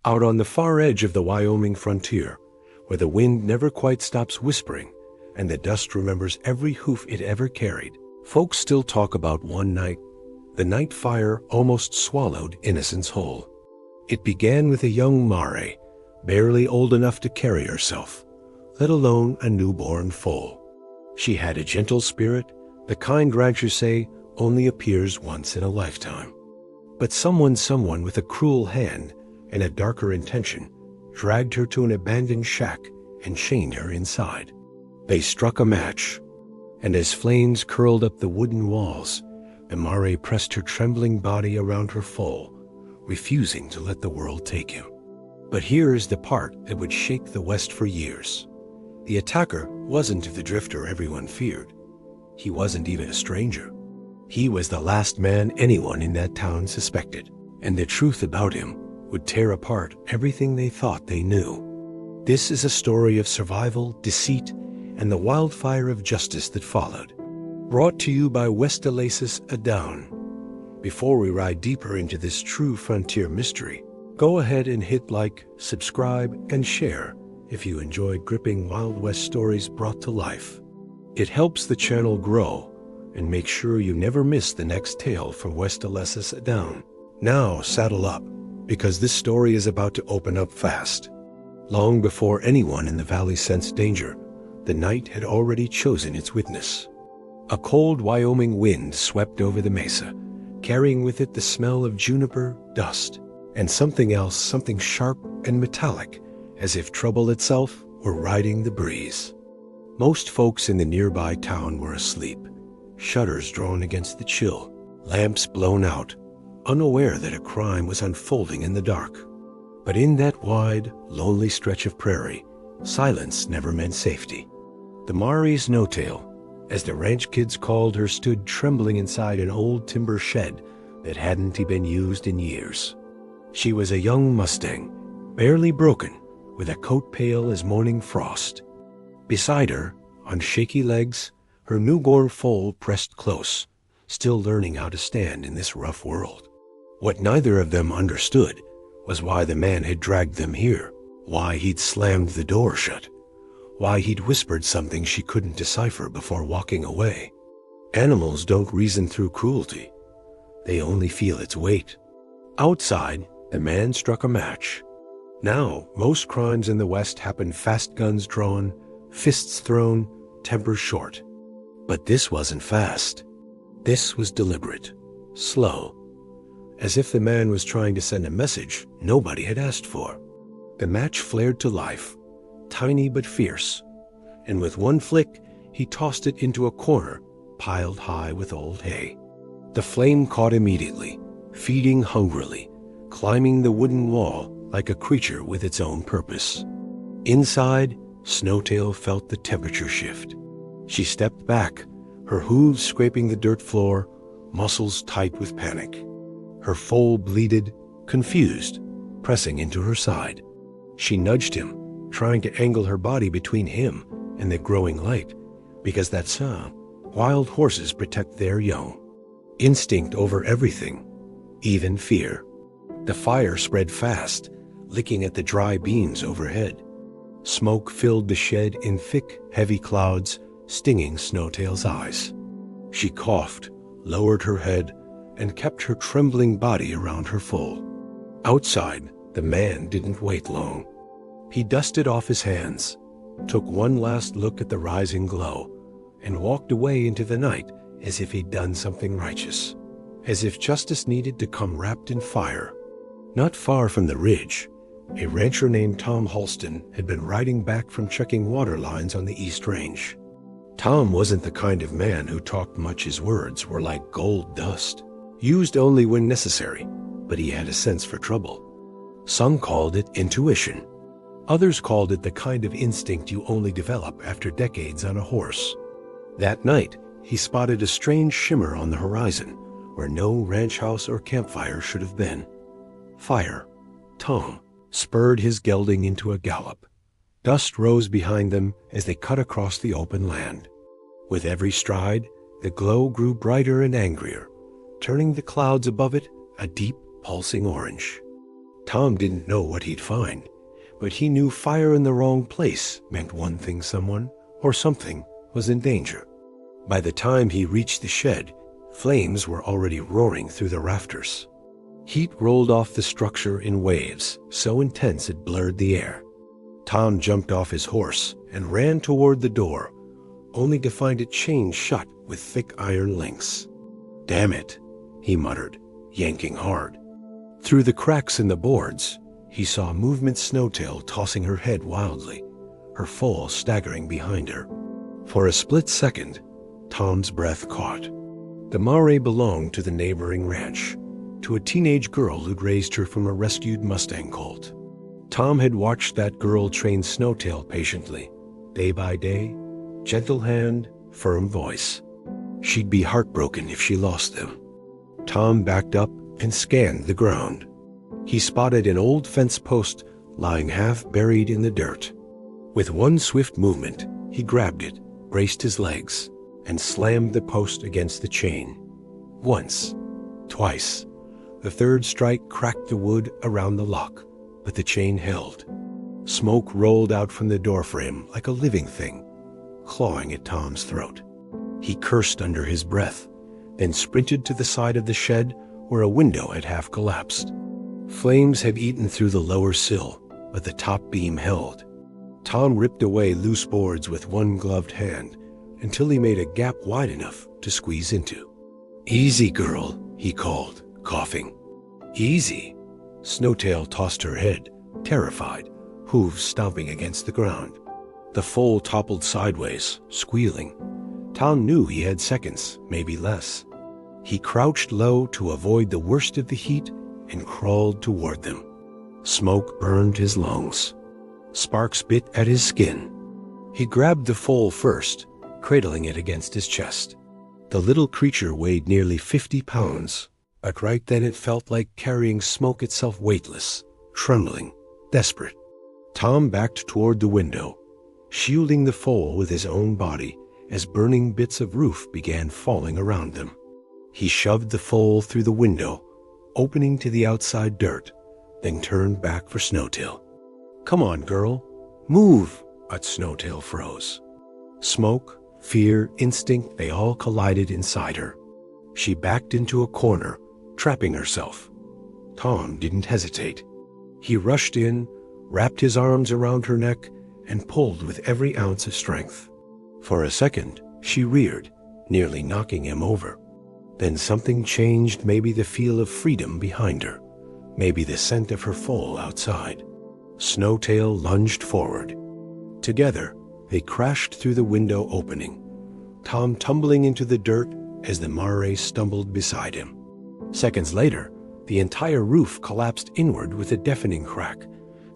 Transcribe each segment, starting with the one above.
Out on the far edge of the Wyoming frontier, where the wind never quite stops whispering and the dust remembers every hoof it ever carried, folks still talk about one night, the night fire almost swallowed innocence whole. It began with a young Mare, barely old enough to carry herself, let alone a newborn foal. She had a gentle spirit, the kind ranchers say only appears once in a lifetime. But someone with a cruel hand and a darker intention dragged her to an abandoned shack and chained her inside. They struck a match, and as flames curled up the wooden walls, the Mare pressed her trembling body around her foal, refusing to let the world take him. But here is the part that would shake the West for years. The attacker wasn't the drifter everyone feared. He wasn't even a stranger. He was the last man anyone in that town suspected, and the truth about him would tear apart everything they thought they knew. This is a story of survival, deceit, and the wildfire of justice that followed. Brought to you by westalesatdown. Before we ride deeper into this true frontier mystery, go ahead and hit like, subscribe, and share if you enjoyed gripping Wild West stories brought to life. It helps the channel grow, and make sure you never miss the next tale from westalesatdown. Now saddle up, because this story is about to open up fast. Long before anyone in the valley sensed danger, the night had already chosen its witness. A cold Wyoming wind swept over the mesa, carrying with it the smell of juniper, dust, and something else, something sharp and metallic, as if trouble itself were riding the breeze. Most folks in the nearby town were asleep, shutters drawn against the chill, lamps blown out, unaware that a crime was unfolding in the dark. But in that wide, lonely stretch of prairie, silence never meant safety. The Mare's no-tail, as the ranch kids called her, stood trembling inside an old timber shed that hadn't been used in years. She was a young Mustang, barely broken, with a coat pale as morning frost. Beside her, on shaky legs, her newborn foal pressed close, still learning how to stand in this rough world. What neither of them understood was why the man had dragged them here, why he'd slammed the door shut, why he'd whispered something she couldn't decipher before walking away. Animals don't reason through cruelty. They only feel its weight. Outside, the man struck a match. Now, most crimes in the West happen fast, guns drawn, fists thrown, tempers short. But this wasn't fast. This was deliberate, slow, as if the man was trying to send a message nobody had asked for. The match flared to life, tiny but fierce, and with one flick, he tossed it into a corner piled high with old hay. The flame caught immediately, feeding hungrily, climbing the wooden wall like a creature with its own purpose. Inside, Snowtail felt the temperature shift. She stepped back, her hooves scraping the dirt floor, muscles tight with panic. Her foal bleated, confused, pressing into her side. She nudged him, trying to angle her body between him and the growing light, because that's how wild horses protect their young. Instinct over everything, even fear. The fire spread fast, licking at the dry beams overhead. Smoke filled the shed in thick, heavy clouds, stinging Snowtail's eyes. She coughed, lowered her head, and kept her trembling body around her foal. Outside, the man didn't wait long. He dusted off his hands, took one last look at the rising glow, and walked away into the night as if he'd done something righteous, as if justice needed to come wrapped in fire. Not far from the ridge, a rancher named Tom Halston had been riding back from checking water lines on the East Range. Tom wasn't the kind of man who talked much. His words were like gold dust, used only when necessary, but he had a sense for trouble. Some called it intuition. Others called it the kind of instinct you only develop after decades on a horse. That night, he spotted a strange shimmer on the horizon where no ranch house or campfire should have been. Fire. Tom spurred his gelding into a gallop. Dust rose behind them as they cut across the open land. With every stride, the glow grew brighter and angrier, turning the clouds above it a deep, pulsing orange. Tom didn't know what he'd find, but he knew fire in the wrong place meant one thing: someone or something was in danger. By the time he reached the shed, flames were already roaring through the rafters. Heat rolled off the structure in waves, so intense it blurred the air. Tom jumped off his horse and ran toward the door, only to find it chained shut with thick iron links. "Damn it," he muttered, yanking hard. Through the cracks in the boards, he saw Movement Snowtail tossing her head wildly, her foal staggering behind her. For a split second, Tom's breath caught. The mare belonged to the neighboring ranch, to a teenage girl who'd raised her from a rescued Mustang colt. Tom had watched that girl train Snowtail patiently, day by day, gentle hand, firm voice. She'd be heartbroken if she lost them. Tom backed up and scanned the ground. He spotted an old fence post lying half buried in the dirt. With one swift movement, he grabbed it, braced his legs, and slammed the post against the chain. Once, twice. The third strike cracked the wood around the lock, but the chain held. Smoke rolled out from the doorframe like a living thing, clawing at Tom's throat. He cursed under his breath, then sprinted to the side of the shed where a window had half collapsed. Flames had eaten through the lower sill, but the top beam held. Tom ripped away loose boards with one gloved hand until he made a gap wide enough to squeeze into. "Easy, girl," he called, coughing. "Easy." Snowtail tossed her head, terrified, hooves stomping against the ground. The foal toppled sideways, squealing. Tom knew he had seconds, maybe less. He crouched low to avoid the worst of the heat and crawled toward them. Smoke burned his lungs. Sparks bit at his skin. He grabbed the foal first, cradling it against his chest. The little creature weighed nearly 50 pounds, but right then it felt like carrying Smoke itself, weightless, trembling, desperate. Tom backed toward the window, shielding the foal with his own body as burning bits of roof began falling around them. He shoved the foal through the window, opening to the outside dirt, then turned back for Snowtail. "Come on, girl. Move!" But Snowtail froze. Smoke, fear, instinct, they all collided inside her. She backed into a corner, trapping herself. Tom didn't hesitate. He rushed in, wrapped his arms around her neck, and pulled with every ounce of strength. For a second, she reared, nearly knocking him over. Then something changed, maybe the feel of freedom behind her, maybe the scent of her foal outside. Snowtail lunged forward. Together, they crashed through the window opening, Tom tumbling into the dirt as the mare stumbled beside him. Seconds later, the entire roof collapsed inward with a deafening crack,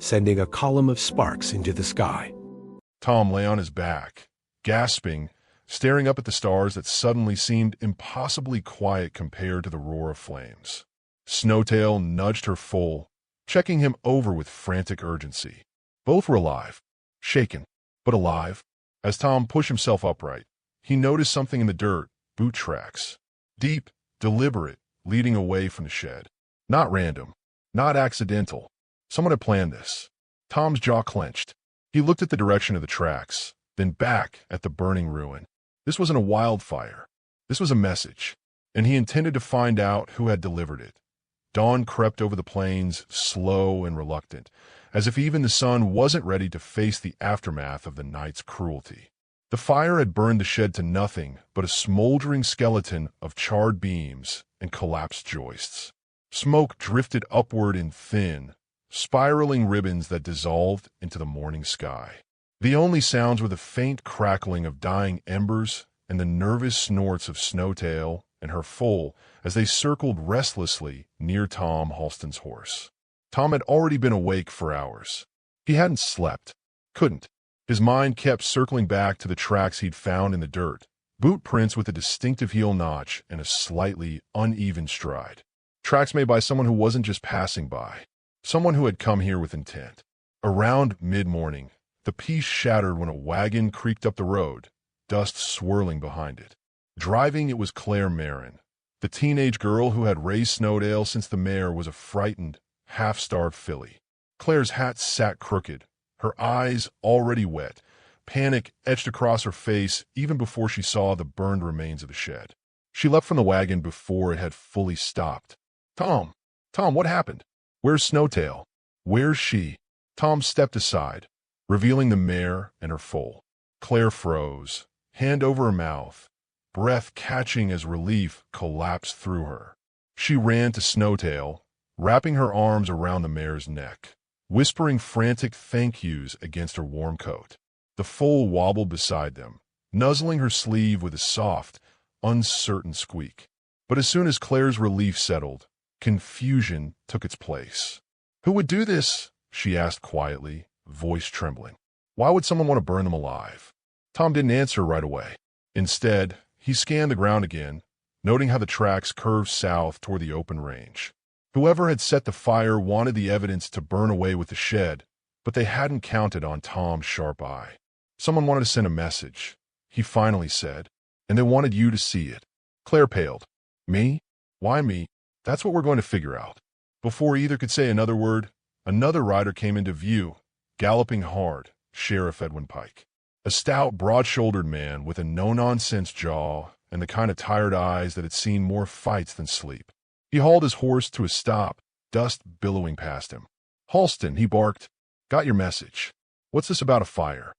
sending a column of sparks into the sky. Tom lay on his back, gasping, staring up at the stars that suddenly seemed impossibly quiet compared to the roar of flames. Snowtail nudged her foal, checking him over with frantic urgency. Both were alive, shaken, but alive. As Tom pushed himself upright, he noticed something in the dirt, boot tracks. Deep, deliberate, leading away from the shed. Not random, not accidental. Someone had planned this. Tom's jaw clenched. He looked at the direction of the tracks, then back at the burning ruin. This wasn't a wildfire. This was a message, and he intended to find out who had delivered it. Dawn crept over the plains, slow and reluctant, as if even the sun wasn't ready to face the aftermath of the night's cruelty. The fire had burned the shed to nothing but a smoldering skeleton of charred beams and collapsed joists. Smoke drifted upward in thin, spiraling ribbons that dissolved into the morning sky. The only sounds were the faint crackling of dying embers and the nervous snorts of Snowtail and her foal as they circled restlessly near Tom Halston's horse. Tom had already been awake for hours. He hadn't slept, couldn't. His mind kept circling back to the tracks he'd found in the dirt, boot prints with a distinctive heel notch and a slightly uneven stride. Tracks made by someone who wasn't just passing by, someone who had come here with intent. Around mid-morning, the peace shattered when a wagon creaked up the road, dust swirling behind it. Driving it was Claire Marin, the teenage girl who had raised Snowdale since the mare was a frightened, half-starved filly. Claire's hat sat crooked, her eyes already wet. Panic etched across her face even before she saw the burned remains of the shed. She leapt from the wagon before it had fully stopped. Tom! Tom, what happened? Where's Snowtail? Where's she? Tom stepped aside, revealing the mare and her foal. Claire froze, hand over her mouth, breath catching as relief collapsed through her. She ran to Snowtail, wrapping her arms around the mare's neck, whispering frantic thank yous against her warm coat. The foal wobbled beside them, nuzzling her sleeve with a soft, uncertain squeak. But as soon as Claire's relief settled, confusion took its place. "Who would do this?" she asked quietly, voice trembling. "Why would someone want to burn them alive?" Tom didn't answer right away. Instead, he scanned the ground again, noting how the tracks curved south toward the open range. Whoever had set the fire wanted the evidence to burn away with the shed, but they hadn't counted on Tom's sharp eye. "Someone wanted to send a message," he finally said, "and they wanted you to see it." Claire paled. "Me? Why me?" "That's what we're going to figure out." Before either could say another word, another rider came into view, galloping hard, Sheriff Edwin Pike. A stout, broad-shouldered man with a no-nonsense jaw and the kind of tired eyes that had seen more fights than sleep. He hauled his horse to a stop, dust billowing past him. "Halston," he barked. "Got your message. What's this about a fire?"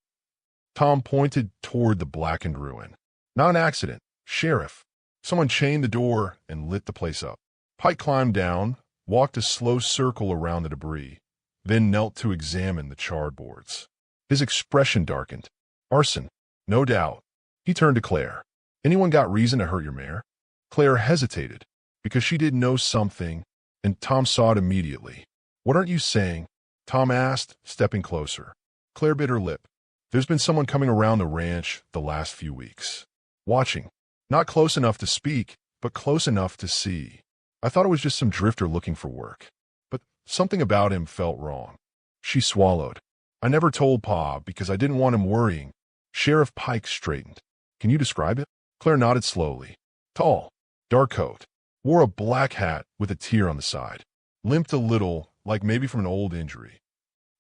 Tom pointed toward the blackened ruin. "Not an accident, Sheriff. Someone chained the door and lit the place up." Pike climbed down, walked a slow circle around the debris, then knelt to examine the charred boards. His expression darkened. "Arson, no doubt." He turned to Claire. "Anyone got reason to hurt your mare?" Claire hesitated, because she did know something, and Tom saw it immediately. "What aren't you saying?" Tom asked, stepping closer. Claire bit her lip. "There's been someone coming around the ranch the last few weeks. Watching. Not close enough to speak, but close enough to see. I thought it was just some drifter looking for work. But something about him felt wrong." She swallowed. "I never told Pa because I didn't want him worrying." Sheriff Pike straightened. "Can you describe it?" Claire nodded slowly. "Tall, dark coat, wore a black hat with a tear on the side. Limped a little, like maybe from an old injury."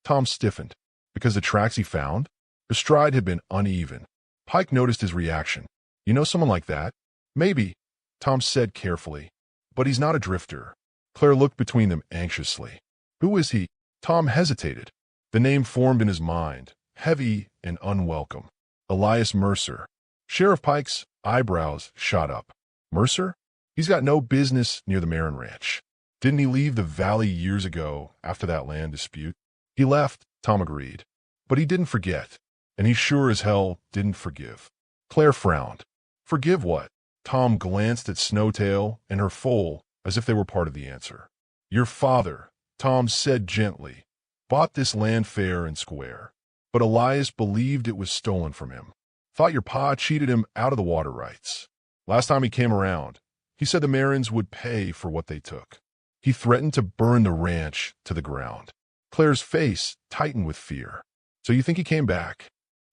Tom stiffened. Because the tracks he found? The stride had been uneven. Pike noticed his reaction. "You know someone like that?" "Maybe," Tom said carefully. "But he's not a drifter." Claire looked between them anxiously. "Who is he?" Tom hesitated. The name formed in his mind, heavy and unwelcome. Elias Mercer. Sheriff Pike's eyebrows shot up. "Mercer? He's got no business near the Marin Ranch. Didn't he leave the valley years ago after that land dispute?" "He left," Tom agreed. "But he didn't forget, and he sure as hell didn't forgive." Claire frowned. "Forgive what?" Tom glanced at Snowtail and her foal as if they were part of the answer. "Your father," Tom said gently, "bought this land fair and square, but Elias believed it was stolen from him. Thought your pa cheated him out of the water rights. Last time he came around, he said the Marins would pay for what they took. He threatened to burn the ranch to the ground." Claire's face tightened with fear. "So you think he came back?"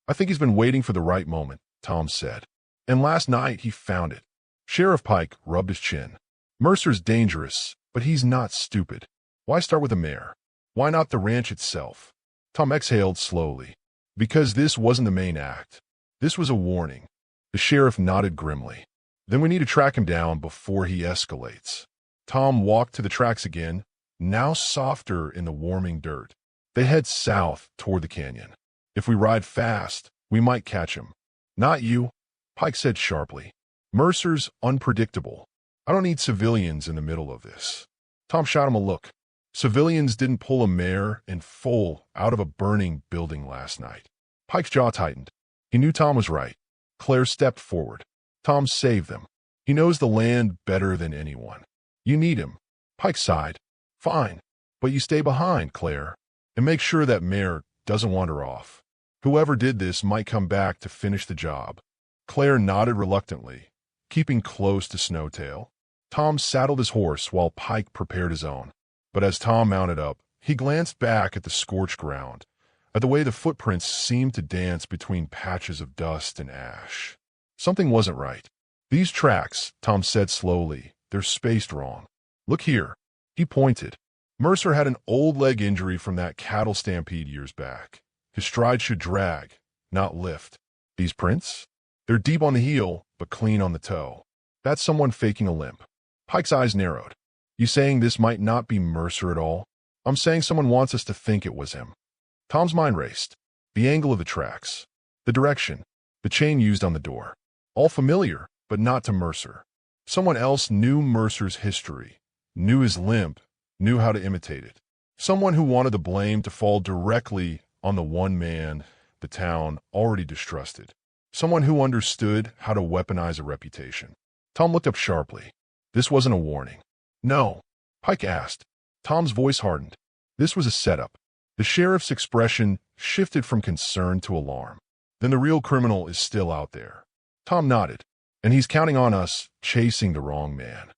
"I think he's been waiting for the right moment," Tom said. "And last night he found it." Sheriff Pike rubbed his chin. "Mercer's dangerous, but he's not stupid. Why start with a mare? Why not the ranch itself?" Tom exhaled slowly. "Because this wasn't the main act. This was a warning." The sheriff nodded grimly. "Then we need to track him down before he escalates." Tom walked to the tracks again, now softer in the warming dirt. They head south toward the canyon. "If we ride fast, we might catch him." "Not you," Pike said sharply. "Mercer's unpredictable. I don't need civilians in the middle of this." Tom shot him a look. Civilians didn't pull a mare and foal out of a burning building last night. Pike's jaw tightened. He knew Tom was right. Claire stepped forward. "Tom saved them. He knows the land better than anyone. You need him." Pike sighed. "Fine, but you stay behind, Claire, and make sure that mare doesn't wander off. Whoever did this might come back to finish the job." Claire nodded reluctantly, keeping close to Snowtail. Tom saddled his horse while Pike prepared his own. But as Tom mounted up, he glanced back at the scorched ground, at the way the footprints seemed to dance between patches of dust and ash. Something wasn't right. "These tracks," Tom said slowly, "they're spaced wrong. Look here." He pointed. Mercer had an old leg injury from that cattle stampede years back. His stride should drag, not lift. These prints? They're deep on the heel, but clean on the toe. That's someone faking a limp. Pike's eyes narrowed. You saying this might not be Mercer at all? I'm saying someone wants us to think it was him. Tom's mind raced. The angle of the tracks. The direction. The chain used on the door. All familiar, but not to Mercer. Someone else knew Mercer's history, knew his limp, knew how to imitate it. Someone who wanted the blame to fall directly on the one man the town already distrusted. Someone who understood how to weaponize a reputation. Tom looked up sharply. This wasn't a warning. No, Pike asked. Tom's voice hardened. This was a setup. The sheriff's expression shifted from concern to alarm. Then the real criminal is still out there. Tom nodded. And he's counting on us chasing the wrong man.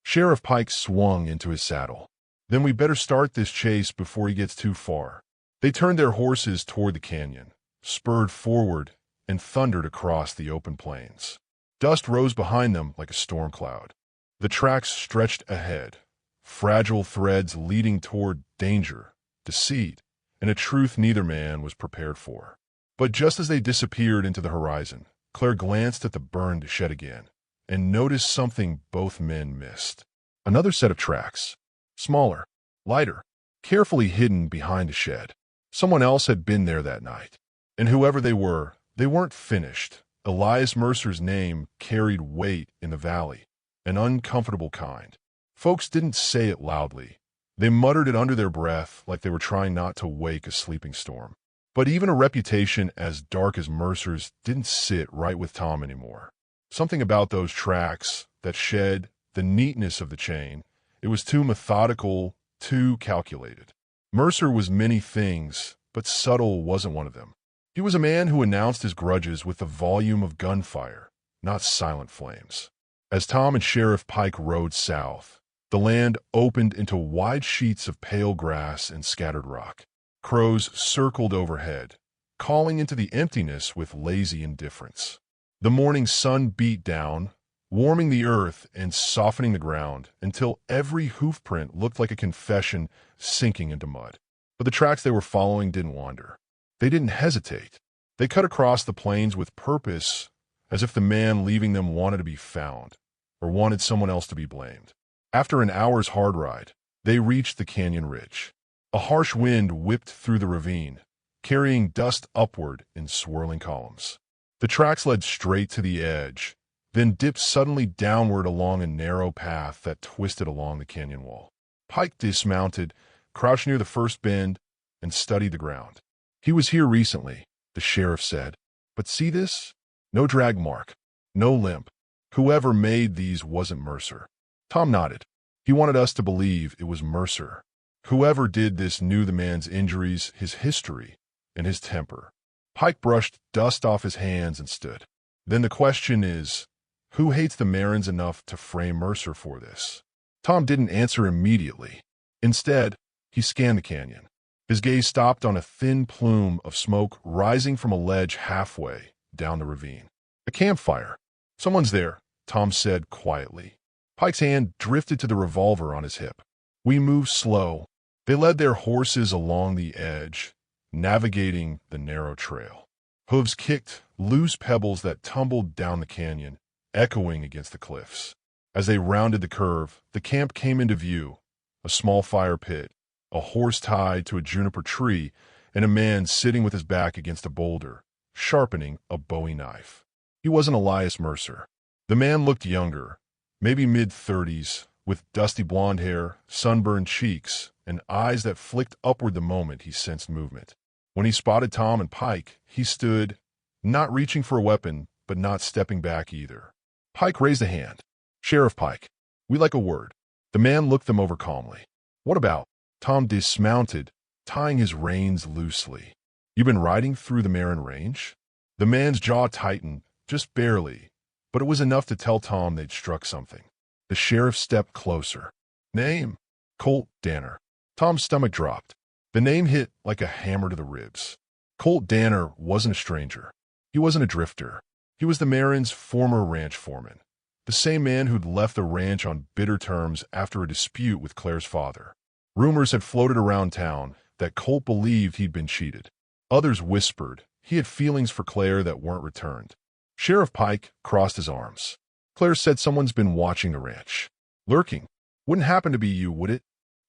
Sheriff Pike swung into his saddle. Then we better start this chase before he gets too far. They turned their horses toward the canyon, spurred forward, and thundered across the open plains. Dust rose behind them like a storm cloud. The tracks stretched ahead, fragile threads leading toward danger, deceit, and a truth neither man was prepared for. But just as they disappeared into the horizon, Claire glanced at the burned shed again and noticed something both men missed. Another set of tracks, smaller, lighter, carefully hidden behind a shed. Someone else had been there that night. And whoever they weren't finished. Elias Mercer's name carried weight in the valley, an uncomfortable kind. Folks didn't say it loudly. They muttered it under their breath like they were trying not to wake a sleeping storm. But even a reputation as dark as Mercer's didn't sit right with Tom anymore. Something about those tracks, that shed, the neatness of the chain, it was too methodical, too calculated. Mercer was many things, but subtle wasn't one of them. He was a man who announced his grudges with the volume of gunfire, not silent flames. As Tom and Sheriff Pike rode south, the land opened into wide sheets of pale grass and scattered rock. Crows circled overhead, calling into the emptiness with lazy indifference. The morning sun beat down, warming the earth and softening the ground until every hoofprint looked like a confession sinking into mud. But the tracks they were following didn't wander. They didn't hesitate. They cut across the plains with purpose, as if the man leaving them wanted to be found, or wanted someone else to be blamed. After an hour's hard ride, they reached the canyon ridge. A harsh wind whipped through the ravine, carrying dust upward in swirling columns. The tracks led straight to the edge, then dipped suddenly downward along a narrow path that twisted along the canyon wall. Pike dismounted, crouched near the first bend, and studied the ground. He was here recently, the sheriff said. But see this? No drag mark, no limp. Whoever made these wasn't Mercer. Tom nodded. He wanted us to believe it was Mercer. Whoever did this knew the man's injuries, his history, and his temper. Pike brushed dust off his hands and stood. Then the question is, who hates the Marins enough to frame Mercer for this? Tom didn't answer immediately. Instead, he scanned the canyon. His gaze stopped on a thin plume of smoke rising from a ledge halfway down the ravine. A campfire. Someone's there, Tom said quietly. Pike's hand drifted to the revolver on his hip. We moved slow. They led their horses along the edge, navigating the narrow trail. Hooves kicked loose pebbles that tumbled down the canyon, echoing against the cliffs. As they rounded the curve, the camp came into view. A small fire pit, a horse tied to a juniper tree, and a man sitting with his back against a boulder, sharpening a Bowie knife. He wasn't Elias Mercer. The man looked younger, maybe mid-30s, with dusty blonde hair, sunburned cheeks, and eyes that flicked upward the moment he sensed movement. When he spotted Tom and Pike, he stood, not reaching for a weapon, but not stepping back either. Pike raised a hand. Sheriff Pike, we'd like a word. The man looked them over calmly. What about? Tom dismounted, tying his reins loosely. You been riding through the Marin Range? The man's jaw tightened, just barely, but it was enough to tell Tom they'd struck something. The sheriff stepped closer. Name? Colt Danner. Tom's stomach dropped. The name hit like a hammer to the ribs. Colt Danner wasn't a stranger. He wasn't a drifter. He was the Marin's former ranch foreman, the same man who'd left the ranch on bitter terms after a dispute with Claire's father. Rumors had floated around town that Colt believed he'd been cheated. Others whispered he had feelings for Claire that weren't returned. Sheriff Pike crossed his arms. Claire said someone's been watching the ranch. Lurking. Wouldn't happen to be you, would it?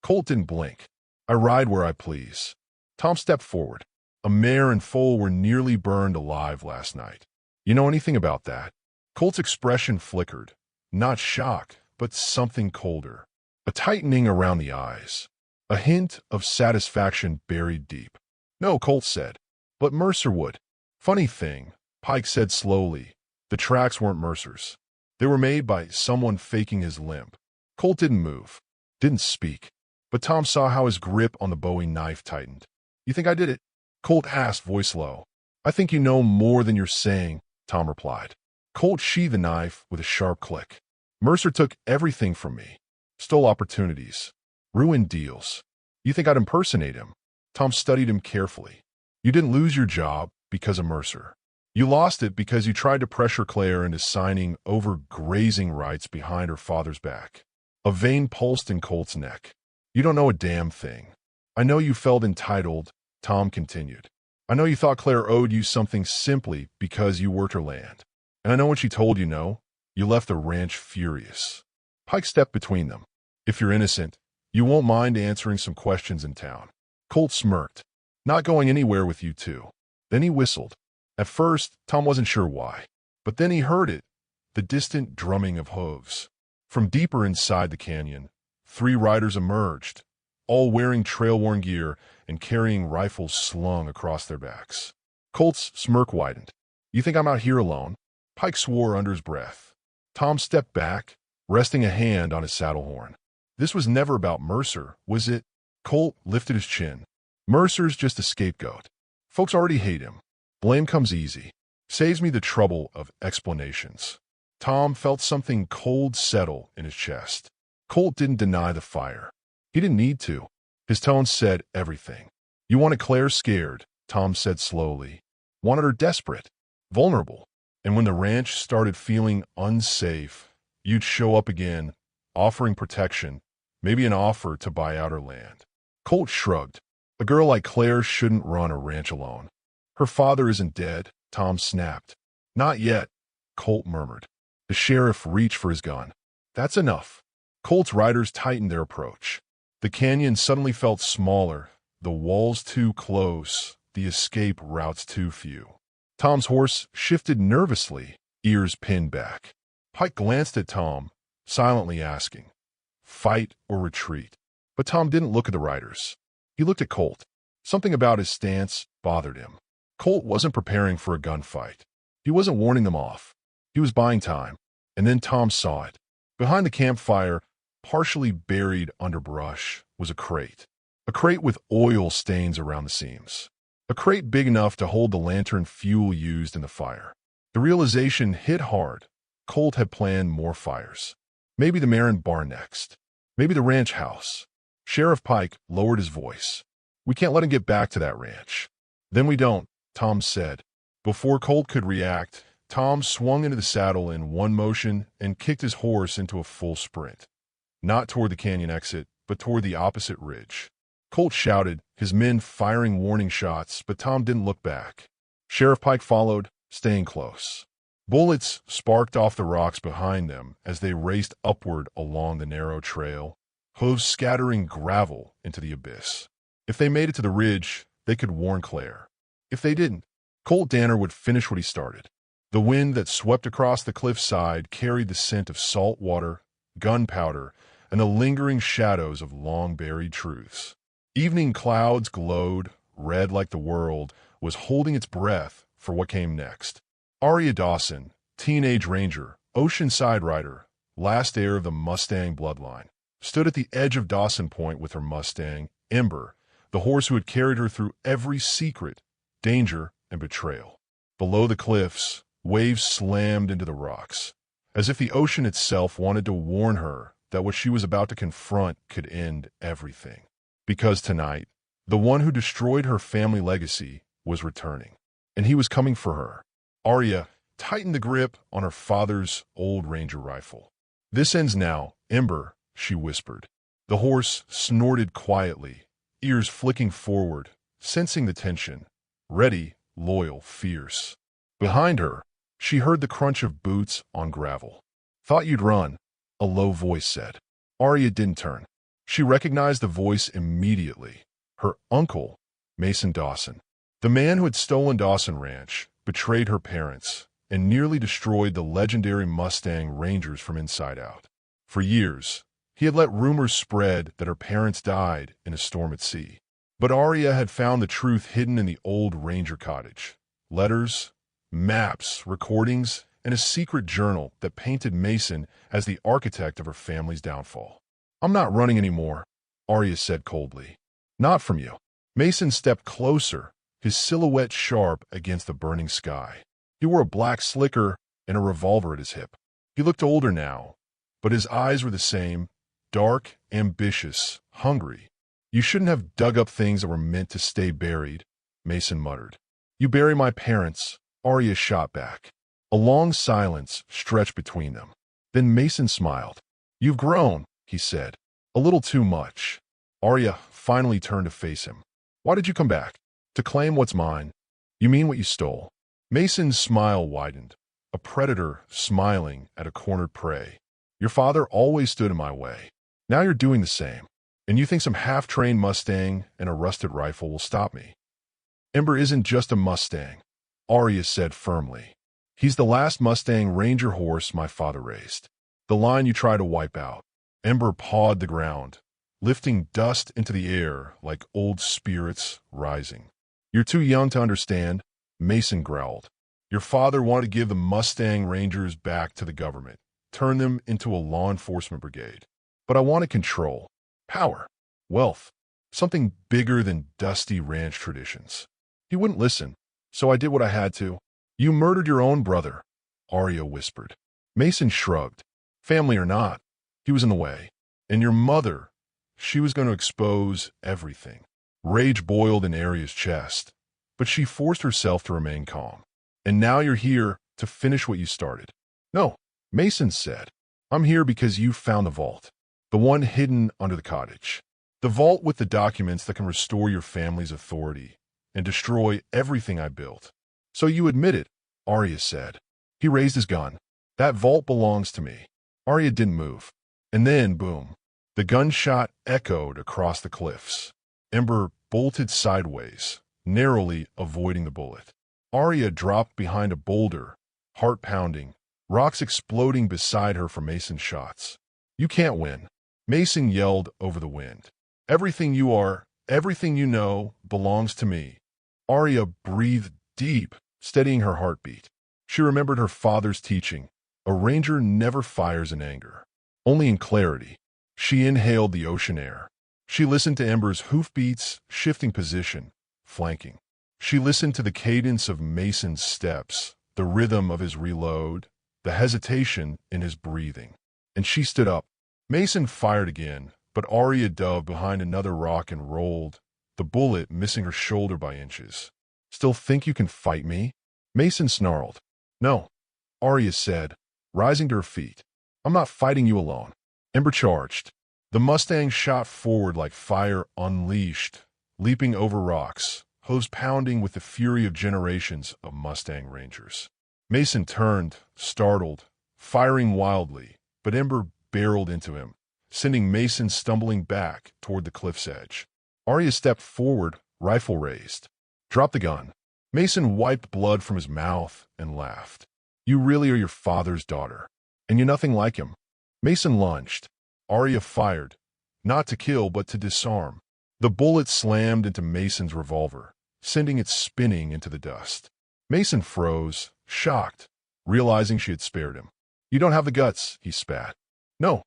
Colt didn't blink. I ride where I please. Tom stepped forward. A mare and foal were nearly burned alive last night. You know anything about that? Colt's expression flickered. Not shock, but something colder. A tightening around the eyes. A hint of satisfaction buried deep. No, Colt said. But Mercer would. Funny thing, Pike said slowly. The tracks weren't Mercer's. They were made by someone faking his limp. Colt didn't move. Didn't speak. But Tom saw how his grip on the Bowie knife tightened. You think I did it? Colt asked, voice low. I think you know more than you're saying, Tom replied. Colt sheathed the knife with a sharp click. Mercer took everything from me. Stole opportunities. Ruined deals. You think I'd impersonate him? Tom studied him carefully. You didn't lose your job because of Mercer. You lost it because you tried to pressure Claire into signing over grazing rights behind her father's back. A vein pulsed in Colt's neck. You don't know a damn thing. I know you felt entitled, Tom continued. I know you thought Claire owed you something simply because you worked her land. And I know when she told you no, you left the ranch furious. Pike stepped between them. If you're innocent, you won't mind answering some questions in town. Colt smirked. Not going anywhere with you two. Then he whistled. At first, Tom wasn't sure why. But then he heard it, the distant drumming of hooves. From deeper inside the canyon, 3 riders emerged, all wearing trail-worn gear and carrying rifles slung across their backs. Colt's smirk widened. You think I'm out here alone? Pike swore under his breath. Tom stepped back, resting a hand on his saddle horn. This was never about Mercer, was it? Colt lifted his chin. Mercer's just a scapegoat. Folks already hate him. Blame comes easy. Saves me the trouble of explanations. Tom felt something cold settle in his chest. Colt didn't deny the fire. He didn't need to. His tone said everything. You wanted Claire scared, Tom said slowly. Wanted her desperate, vulnerable. And when the ranch started feeling unsafe, you'd show up again, offering protection, maybe an offer to buy out her land. Colt shrugged. A girl like Claire shouldn't run a ranch alone. Her father isn't dead, Tom snapped. Not yet, Colt murmured. The sheriff reached for his gun. That's enough. Colt's riders tightened their approach. The canyon suddenly felt smaller, the walls too close, the escape routes too few. Tom's horse shifted nervously, ears pinned back. Pike glanced at Tom, silently asking, fight or retreat? But Tom didn't look at the riders. He looked at Colt. Something about his stance bothered him. Colt wasn't preparing for a gunfight. He wasn't warning them off. He was buying time. And then Tom saw it. Behind the campfire, partially buried under brush, was a crate. A crate with oil stains around the seams. A crate big enough to hold the lantern fuel used in the fire. The realization hit hard. Colt had planned more fires. Maybe the Marin barn next. Maybe the ranch house. Sheriff Pike lowered his voice. We can't let him get back to that ranch. Then we don't, Tom said. Before Colt could react, Tom swung into the saddle in one motion and kicked his horse into a full sprint. Not toward the canyon exit, but toward the opposite ridge. Colt shouted, his men firing warning shots, but Tom didn't look back. Sheriff Pike followed, staying close. Bullets sparked off the rocks behind them as they raced upward along the narrow trail, hooves scattering gravel into the abyss. If they made it to the ridge, they could warn Claire. If they didn't, Colt Danner would finish what he started. The wind that swept across the cliffside carried the scent of salt water, gunpowder, and the lingering shadows of long-buried truths. Evening clouds glowed, red like the world was holding its breath for what came next. Aria Dawson, teenage ranger, oceanside rider, last heir of the Mustang bloodline, stood at the edge of Dawson Point with her Mustang, Ember, the horse who had carried her through every secret, danger, and betrayal. Below the cliffs, waves slammed into the rocks, as if the ocean itself wanted to warn her that what she was about to confront could end everything. Because tonight, the one who destroyed her family legacy was returning, and he was coming for her. Aria tightened the grip on her father's old ranger rifle. This ends now, Ember, she whispered. The horse snorted quietly, ears flicking forward, sensing the tension. Ready, loyal, fierce. Behind her, she heard the crunch of boots on gravel. "Thought you'd run," a low voice said. Aria didn't turn. She recognized the voice immediately. Her uncle, Mason Dawson. The man who had stolen Dawson Ranch, betrayed her parents, and nearly destroyed the legendary Mustang Rangers from inside out. For years, he had let rumors spread that her parents died in a storm at sea. But Aria had found the truth hidden in the old Ranger cottage. Letters, maps, recordings, and a secret journal that painted Mason as the architect of her family's downfall. "I'm not running anymore," Aria said coldly. "Not from you." Mason stepped closer, his silhouette sharp against the burning sky. He wore a black slicker and a revolver at his hip. He looked older now, but his eyes were the same, dark, ambitious, hungry. "You shouldn't have dug up things that were meant to stay buried," Mason muttered. "You bury my parents," Aria shot back. A long silence stretched between them. Then Mason smiled. "You've grown," he said. "A little too much." Aria finally turned to face him. "Why did you come back? To claim what's mine? You mean what you stole?" Mason's smile widened, a predator smiling at a cornered prey. "Your father always stood in my way. Now you're doing the same. And you think some half-trained Mustang and a rusted rifle will stop me?" "Ember isn't just a Mustang," Aria said firmly. "He's the last Mustang Ranger horse my father raised. The line you try to wipe out." Ember pawed the ground, lifting dust into the air like old spirits rising. "You're too young to understand," Mason growled. "Your father wanted to give the Mustang Rangers back to the government, turn them into a law enforcement brigade. But I wanted control, power, wealth, something bigger than dusty ranch traditions. He wouldn't listen, so I did what I had to." "You murdered your own brother," Aria whispered. Mason shrugged. "Family or not, he was in the way. And your mother, she was going to expose everything." Rage boiled in Aria's chest, but she forced herself to remain calm. "And now you're here to finish what you started." "No," Mason said. "I'm here because you found the vault. The one hidden under the cottage. The vault with the documents that can restore your family's authority and destroy everything I built." "So you admit it," Aria said. He raised his gun. "That vault belongs to me." Aria didn't move. And then, boom, the gunshot echoed across the cliffs. Ember bolted sideways, narrowly avoiding the bullet. Aria dropped behind a boulder, heart pounding, rocks exploding beside her from Mason's shots. "You can't win," Mason yelled over the wind. "Everything you are, everything you know, belongs to me." Aria breathed deep, steadying her heartbeat. She remembered her father's teaching. A ranger never fires in anger, only in clarity. She inhaled the ocean air. She listened to Ember's hoofbeats, shifting position, flanking. She listened to the cadence of Mason's steps, the rhythm of his reload, the hesitation in his breathing. And she stood up. Mason fired again, but Aria dove behind another rock and rolled, the bullet missing her shoulder by inches. "Still think you can fight me?" Mason snarled. "No," Aria said, rising to her feet. "I'm not fighting you alone." Ember charged. The Mustang shot forward like fire unleashed, leaping over rocks, hooves pounding with the fury of generations of Mustang Rangers. Mason turned, startled, firing wildly, but Ember barreled into him, sending Mason stumbling back toward the cliff's edge. Aria stepped forward, rifle raised. "Drop the gun." Mason wiped blood from his mouth and laughed. "You really are your father's daughter, and you're nothing like him." Mason lunged. Aria fired, not to kill but to disarm. The bullet slammed into Mason's revolver, sending it spinning into the dust. Mason froze, shocked, realizing she had spared him. "You don't have the guts," he spat. "No,"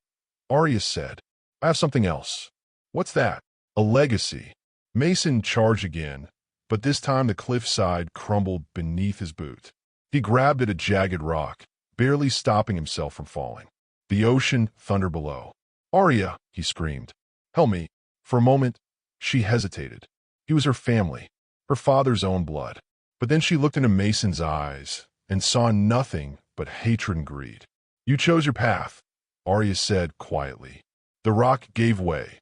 Aria said. "I have something else." "What's that?" "A legacy." Mason charged again, but this time the cliffside crumbled beneath his boot. He grabbed at a jagged rock, barely stopping himself from falling. The ocean thundered below. "Aria," he screamed. "Help me." For a moment, she hesitated. He was her family, her father's own blood. But then she looked into Mason's eyes and saw nothing but hatred and greed. "You chose your path," Aria said quietly. The rock gave way,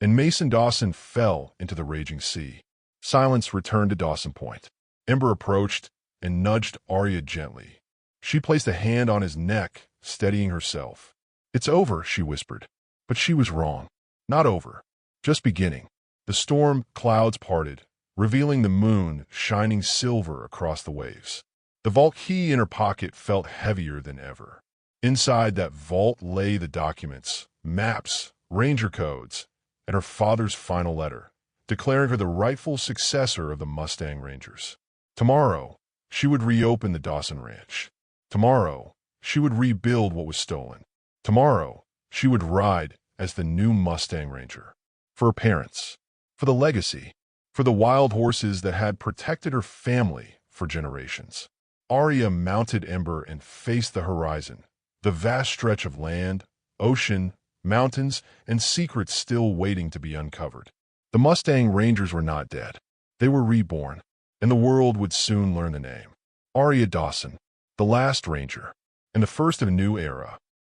and Mason Dawson fell into the raging sea. Silence returned to Dawson Point. Ember approached and nudged Aria gently. She placed a hand on his neck, steadying herself. "It's over," she whispered. But she was wrong. Not over. Just beginning. The storm clouds parted, revealing the moon shining silver across the waves. The vault key in her pocket felt heavier than ever. Inside that vault lay the documents, maps, ranger codes, and her father's final letter, declaring her the rightful successor of the Mustang Rangers. Tomorrow, she would reopen the Dawson Ranch. Tomorrow, she would rebuild what was stolen. Tomorrow, she would ride as the new Mustang Ranger. For her parents, for the legacy, for the wild horses that had protected her family for generations. Aria mounted Ember and faced the horizon, the vast stretch of land, ocean, mountains, and secrets still waiting to be uncovered. The Mustang Rangers were not dead. They were reborn, and the world would soon learn the name. Aria Dawson, the last Ranger, and the first of a new era,